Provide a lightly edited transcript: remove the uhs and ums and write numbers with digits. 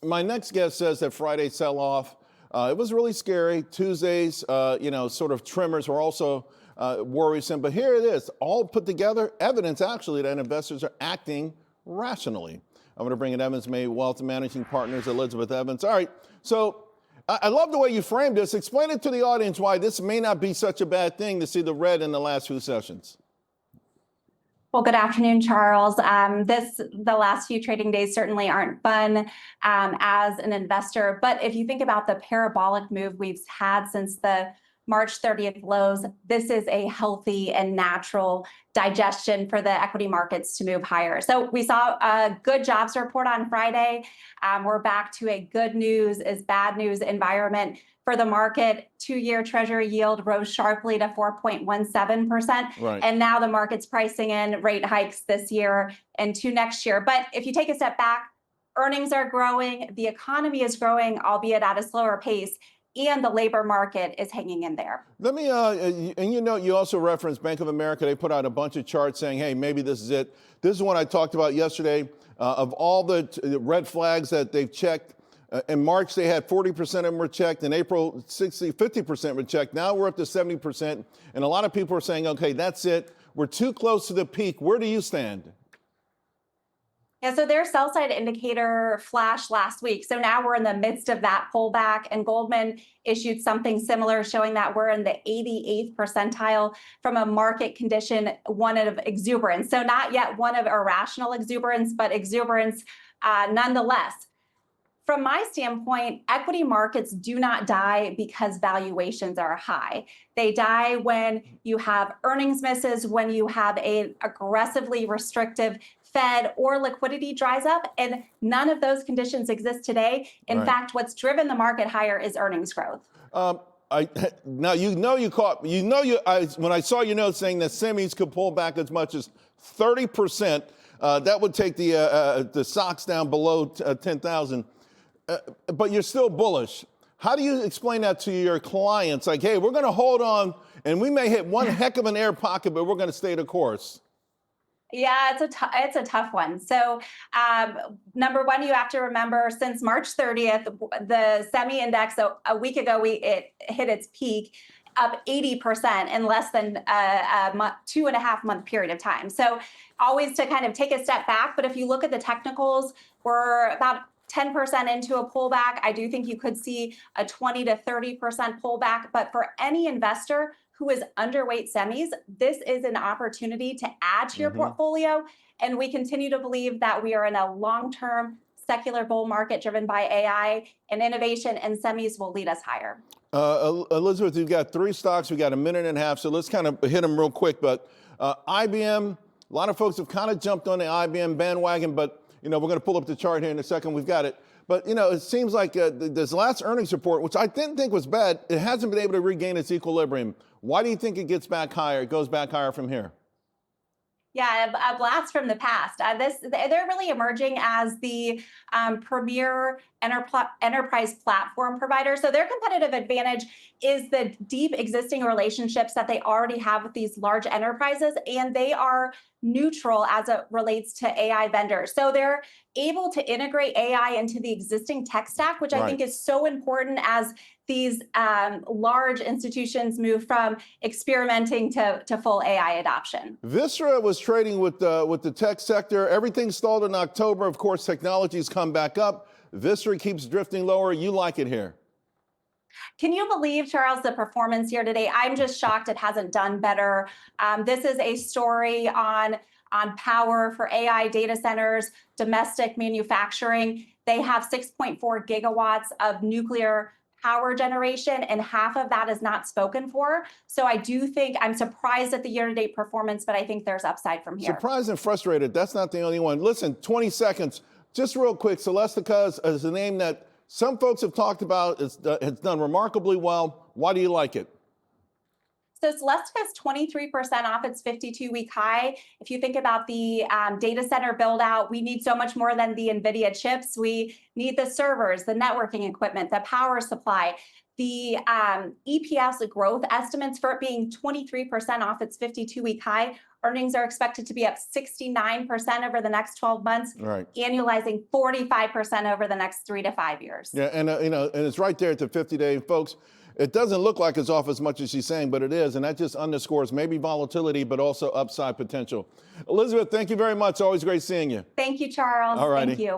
My next guest says that Friday sell-off, it was really scary. Tuesdays, sort of tremors were also worrisome. But here it is, all put together, evidence actually that investors are acting rationally. I'm going to bring in Evans May Wealth Managing Partners, Elizabeth Evans. All right, so I love the way you framed this. Explain it to the audience why this may not be such a bad thing to see the red in the last few sessions. Well, good afternoon, Charles. The last few trading days certainly aren't fun as an investor. But if you think about the parabolic move we've had since the March 30th lows, this is a healthy and natural digestion for the equity markets to move higher. So we saw a good jobs report on Friday. We're back to a good news is bad news environment for the market. 2-year Treasury yield rose sharply to 4.17%. Right. And now the market's pricing in rate hikes this year and to next year. But if you take a step back, earnings are growing, the economy is growing, albeit at a slower pace, and the labor market is hanging in there. Let me, you also referenced Bank of America. They put out a bunch of charts saying, hey, maybe this is it. This is what I talked about yesterday. Of all the red flags that they've checked, in March, they had 40% of them were checked. In April, 50% were checked. Now we're up to 70%. And a lot of people are saying, okay, that's it. We're too close to the peak. Where do you stand? Yeah, so their sell side indicator flashed last week. So now we're in the midst of that pullback, and Goldman issued something similar showing that we're in the 88th percentile from a market condition, one of exuberance. So not yet one of irrational exuberance, but exuberance nonetheless. From my standpoint, equity markets do not die because valuations are high. They die when you have earnings misses, when you have an aggressively restrictive Fed or liquidity dries up, and none of those conditions exist today. In fact, what's driven the market higher is earnings growth. When I saw your note saying that semis could pull back as much as 30%, that would take the stocks down below 10,000. But you're still bullish. How do you explain that to your clients? Like, hey, we're going to hold on, and we may hit one heck of an air pocket, but we're going to stay the course. Yeah, it's a tough one. So number one, you have to remember since March 30th, the semi index a week ago, it hit its peak up 80% in less than a 2.5 month period of time. So always to kind of take a step back. But if you look at the technicals, we're about 10% into a pullback. I do think you could see a 20 to 30% pullback. But for any investor who is underweight semis, this is an opportunity to add to your portfolio. And we continue to believe that we are in a long-term secular bull market driven by AI and innovation, and semis will lead us higher. Elizabeth, you've got 3 stocks. We got a minute and a half, so let's kind of hit them real quick. But IBM, a lot of folks have kind of jumped on the IBM bandwagon, but we're going to pull up the chart here in a second. We've got it. But, it seems like this last earnings report, which I didn't think was bad, it hasn't been able to regain its equilibrium. Why do you think it gets back higher? It goes back higher from here? Yeah, a blast from the past. They're really emerging as the premier enterprise platform provider. So their competitive advantage is the deep existing relationships that they already have with these large enterprises, and they are neutral as it relates to AI vendors. So they're able to integrate AI into the existing tech stack, which I think is so important as these large institutions move from experimenting to full AI adoption. Vistra was trading with the tech sector. Everything stalled in October. Of course, technology's come back up. Vistra keeps drifting lower. You like it here? Can you believe, Charles, the performance here today? I'm just shocked it hasn't done better. This is a story on power for AI data centers, domestic manufacturing. They have 6.4 gigawatts of nuclear power generation, and half of that is not spoken for. So I do think I'm surprised at the year-to-date performance, but I think there's upside from here. Surprised and frustrated. That's not the only one. Listen, 20 seconds. Just real quick, Celestica is a name that some folks have talked about. It's done remarkably well. Why do you like it? So Celestica is 23% off its 52-week high. If you think about the data center build out, we need so much more than the NVIDIA chips. We need the servers, the networking equipment, the power supply. The EPS growth estimates for it being 23% off its 52-week high earnings are expected to be up 69% over the next 12 months, Right. annualizing 45% over the next 3 to 5 years. Yeah, and and it's right there at the 50-day, folks. It doesn't look like it's off as much as she's saying, but it is, and that just underscores maybe volatility, but also upside potential. Elizabeth, thank you very much. Always great seeing you. Thank you, Charles. All righty. Thank you.